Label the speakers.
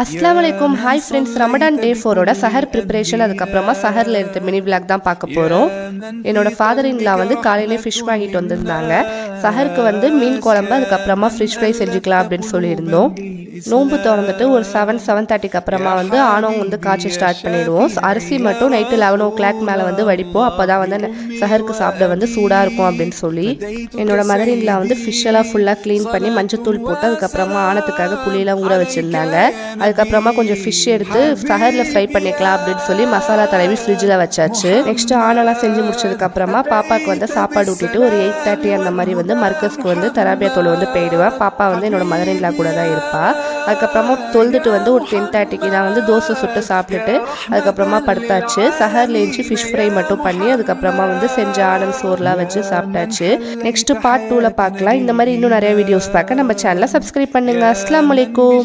Speaker 1: அஸ்ஸலாமு அலைக்கும். Hi friends, Ramadan டே 4ஓட சஹர் preparation, அதுக்கப்புறமா சஹரில் எடுத்த மினி விளாக் தான் பார்க்க போகிறோம். என்னோட ஃபாதர் இன்லா வந்து காலையிலே ஃபிஷ் வாங்கிட்டு வந்திருந்தாங்க. சஹருக்கு வந்து மீன் குழம்பு, அதுக்கப்புறமா ஃபிஷ் ஃப்ரை செஞ்சுக்கலாம் அப்படின்னு சொல்லியிருந்தோம். நோன்பு திறந்துட்டு ஒரு 7-7:30க்கு அப்புறமா வந்து ஆணவம் வந்து காய்ச்ச ஸ்டார்ட் பண்ணிடுவோம். அரிசி மட்டும் நைட்டு 11 o'clock மேலே வந்து வடிப்போம். அப்போ தான் வந்து சஹருக்கு சாப்பிட வந்து சூடாக இருக்கும் அப்படின்னு சொல்லி என்னோட மதர் இன்லா வந்து ஃபிஷ்ஷெல்லாம் ஃபுல்லாக க்ளீன் பண்ணி மஞ்சத்தூள் போட்டு அதுக்கப்புறமா ஆணத்துக்காக புளியெல்லாம் ஊற வச்சுருந்தாங்க. அதுக்கப்புறமா கொஞ்சம் ஃபிஷ் எடுத்து சஹரில் ஃப்ரை பண்ணிக்கலாம் அப்படின்னு சொல்லி மசாலா தடவி ஃப்ரிட்ஜில் வச்சாச்சு. நெக்ஸ்ட்டு ஆணெல்லாம் செஞ்சு முடிச்சதுக்கப்புறமா பாப்பாவுக்கு வந்து சாப்பாடு ஊட்டிட்டு ஒரு 8:30 அந்த மாதிரி வந்து மர்க்கஸ்க்கு வந்து தராபியா தொழு வந்து போயிடுவேன். பாப்பா வந்து என்னோட மதர் இன்லா கூட தான் இருப்பாள். அதுக்கப்புறமா தொழுதுட்டு வந்து ஒரு 10:30க்கு நான் வந்து தோசை சுட்டு சாப்பிட்டுட்டு அதுக்கப்புறமா படுத்தாச்சு. சஹரில் எழுந்து ஃபிஷ் ஃப்ரை மட்டும் பண்ணி அதுக்கப்புறமா வந்து செஞ்ச ஆனந்த் சோர்லாம் வச்சு சாப்பிட்டாச்சு. நெக்ஸ்ட்டு பார்ட் 2ல பார்க்கலாம். இந்த மாதிரி இன்னும் நிறைய வீடியோஸ் பார்க்க நம்ம சேனலை சப்ஸ்கிரைப் பண்ணுங்கள். அஸ்ஸலாமு அலைக்கும்.